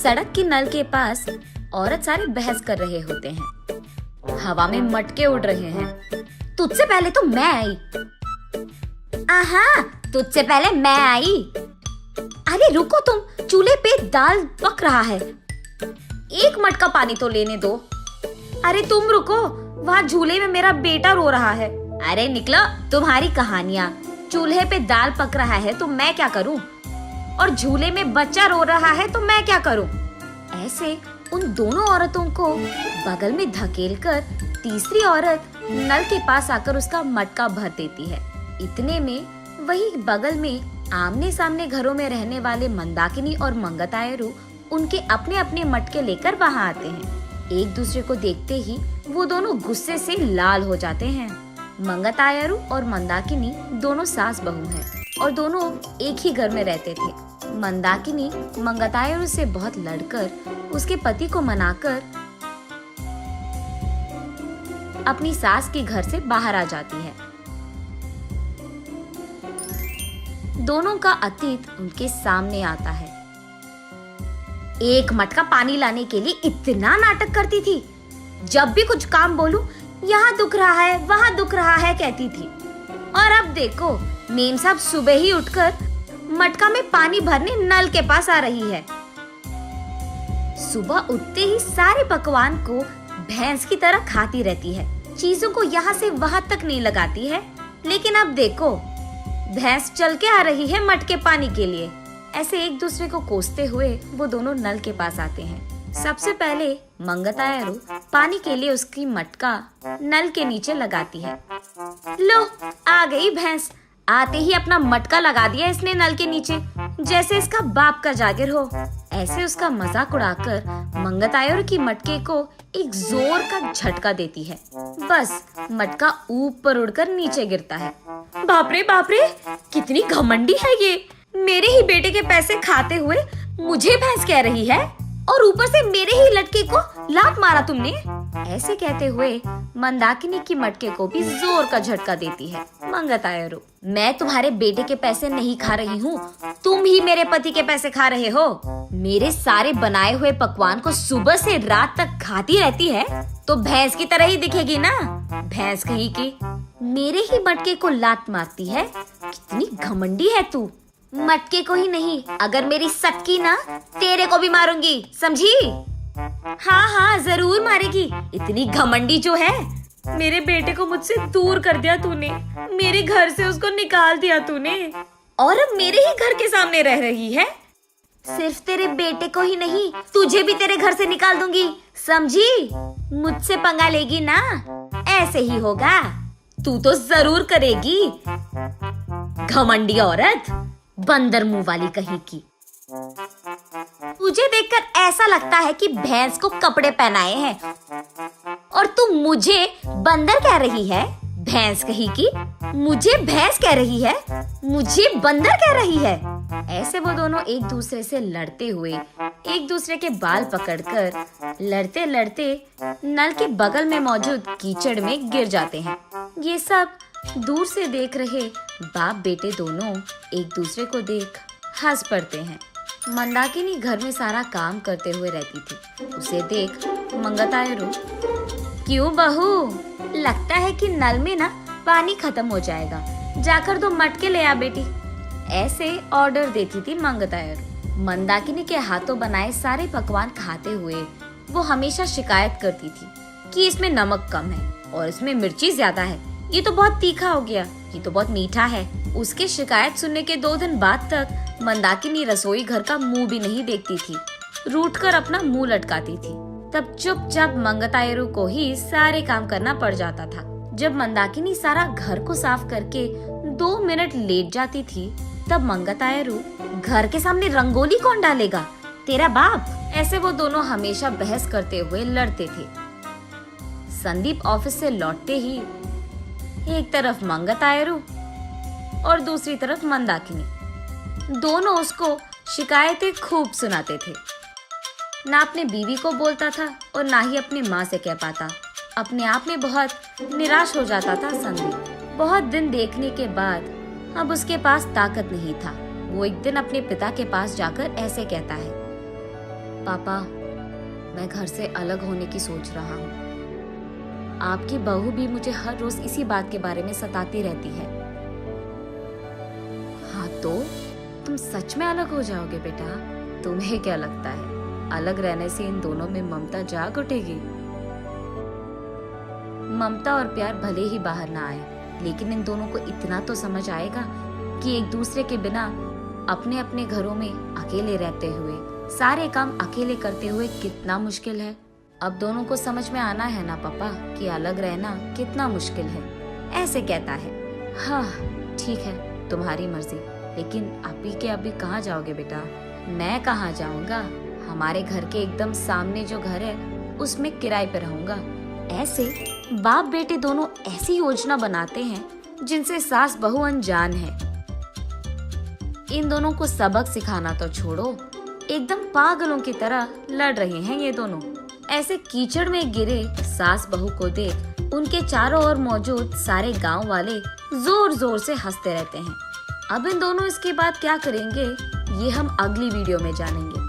सड़क के नल के पास औरत सारे बहस कर रहे होते हैं। हवा में मटके उड़ रहे हैं। तुझसे पहले तो मैं आई। आहा, तुझसे पहले मैं आई। अरे रुको तुम, चूल्हे पे दाल पक रहा है, एक मटका पानी तो लेने दो। अरे तुम रुको, वहाँ झूले में मेरा बेटा रो रहा है। अरे निकलो, तुम्हारी कहानियाँ। चूल्हे पे दाल पक रहा है तो मैं क्या करूँ, और झूले में बच्चा रो रहा है तो मैं क्या करूँ। ऐसे उन दोनों औरतों को बगल में धकेलकर तीसरी औरत नल के पास आकर उसका मटका भर देती है। इतने में वही बगल में आमने सामने घरों में रहने वाले मंदाकिनी और मंगतायरू उनके अपने अपने मटके लेकर वहाँ आते हैं। एक दूसरे को देखते ही वो दोनों गुस्से से लाल हो जाते हैं। मंगतायरू और मंदाकिनी दोनों सास बहू हैं और दोनों एक ही घर में रहते थे। मंदाकिनी मंगतायरू से बहुत लड़कर उसके पति को मनाकर अपनी सास के घर से बाहर आ जाती है। दोनों का अतीत उनके सामने आता है। एक मटका पानी लाने के लिए इतना नाटक करती थी। जब भी कुछ काम बोलूं, यहाँ दुख रहा है, वहाँ दुख रहा है कहती थी। और अब देखो, मेम साहब सुबह ही उठकर मटका में पानी भरने नल के पास आ रही है। सुबह उठते ही सारे पकवान को भैंस की तरह खाती रहती है, चीजों को यहाँ से वहाँ तक नहीं लगाती है। लेकिन अब देखो, भैंस चल के आ रही है मटके पानी के लिए। ऐसे एक दूसरे को कोसते हुए वो दोनों नल के पास आते हैं। सबसे पहले मंगतायरू पानी के लिए उसकी मटका नल के नीचे लगाती है। लो, आ गई भैंस। आते ही अपना मटका लगा दिया इसने नल के नीचे, जैसे इसका बाप का जागिर हो। ऐसे उसका मजाक उड़ाकर मंगतायरू की मटके को एक जोर का झटका देती है। बस मटका ऊपर उड़कर नीचे गिरता है। बाप रे, कितनी घमंडी है ये। मेरे ही बेटे के पैसे खाते हुए मुझे भैंस कह रही है, और ऊपर से मेरे ही लटके को लात मारा तुमने। ऐसे कहते हुए मंदाकिनी की मटके को भी जोर का झटका देती है मंगतायरू। मैं तुम्हारे बेटे के पैसे नहीं खा रही हूँ, तुम ही मेरे पति के पैसे खा रहे हो। मेरे सारे बनाए हुए पकवान को सुबह से रात तक खाती रहती है तो भैंस की तरह ही दिखेगी ना। भैंस कहीं की मेरे ही मटके को लात मारती है। कितनी घमंडी है तू। मटके को ही नहीं, अगर मेरी सटकी ना, तेरे को भी मारूंगी, समझी? हाँ, जरूर मारेगी। इतनी घमंडी जो है। मेरे बेटे को मुझसे दूर कर दिया तूने, मेरे घर से उसको निकाल दिया तूने, और अब मेरे ही घर के सामने रह रही है। सिर्फ तेरे बेटे को ही नहीं, तुझे भी तेरे घर से निकाल दूंगी, समझी? मुझसे पंगा लेगी ना, ऐसे ही होगा। तू तो जरूर करेगी, घमंडी औरत, बंदर मुंह वाली कहीं की। तुझे देखकर ऐसा लगता है कि भैंस को कपड़े पहनाए हैं, और तू मुझे बंदर कह रही है। भैंस कहीं की मुझे भैंस कह रही है, मुझे बंदर कह रही है। ऐसे वो दोनों एक दूसरे से लड़ते हुए एक दूसरे के बाल पकड़कर लड़ते लड़ते नल के बगल में मौजूद कीचड़ में गिर जाते हैं। ये सब दूर से देख रहे बाप बेटे दोनों एक दूसरे को देख हंस पड़ते हैं। मंदाकिनी घर में सारा काम करते हुए रहती थी। उसे देख मंगतायरू, क्यों बहू, लगता है कि नल में ना पानी खत्म हो जाएगा, जाकर 2 मटके ले आ बेटी। ऐसे ऑर्डर देती थी मंगतायरू। मंदाकिनी के हाथों बनाए सारे पकवान खाते हुए वो हमेशा शिकायत करती थी कि इसमें नमक कम है और इसमें मिर्ची ज्यादा है, ये तो बहुत तीखा हो गया, ये तो बहुत मीठा है। उसके शिकायत सुनने के 2 दिन बाद तक मंदाकिनी रसोई घर का मुंह भी नहीं देखती थी, रूठ कर अपना मुंह लटकाती थी। तब चुपचाप मंगतायरू को ही सारे काम करना पड़ जाता था। जब मंदाकिनी सारा घर को साफ करके 2 मिनट लेट जाती थी, तब मंगतायरू, घर के सामने रंगोली कौन डालेगा, तेरा बाप। ऐसे वो दोनों हमेशा बहस करते हुए लड़ते थे। संदीप ऑफिस से लौटते ही एक तरफ मंगतायरू और दूसरी तरफ मंदाकिनी, दोनों उसको शिकायतें खूब सुनाते थे। ना अपने बीवी को बोलता था और ना ही अपनी माँ से कह पाता। अपने आप में बहुत निराश हो जाता था संदीप। बहुत दिन देखने के बाद अब उसके पास ताकत नहीं था। वो एक दिन अपने पिता के पास जाकर ऐसे कहता है, पापा, मैं घर से अलग होने की सोच रहा हूँ। आपकी बहू भी मुझे हर रोज इसी बात के बारे में सताती रहती है। हाँ तो तुम सच में अलग हो जाओगे बेटा? तुम्हें क्या लगता है अलग रहने से इन दोनों में ममता जाग उठेगी? ममता और प्यार भले ही बाहर ना आए, लेकिन इन दोनों को इतना तो समझ आएगा कि एक दूसरे के बिना अपने अपने घरों में अकेले रहते हुए सारे काम अकेले करते हुए कितना मुश्किल है। अब दोनों को समझ में आना है ना पापा कि अलग रहना कितना मुश्किल है। ऐसे कहता है। हाँ ठीक है, तुम्हारी मर्जी, लेकिन अभी के अभी कहाँ जाओगे बेटा? मैं कहाँ जाऊँगा, हमारे घर के एकदम सामने जो घर है उसमें किराए पे रहूंगा। ऐसे बाप बेटे दोनों ऐसी योजना बनाते हैं जिनसे सास बहू अनजान है। इन दोनों को सबक सिखाना तो छोड़ो, एकदम पागलों की तरह लड़ रहे हैं ये दोनों। ऐसे कीचड़ में गिरे सास बहू को देख उनके चारों ओर मौजूद सारे गांव वाले जोर जोर से हंसते रहते हैं। अब इन दोनों इसके बाद क्या करेंगे ये हम अगली वीडियो में जानेंगे।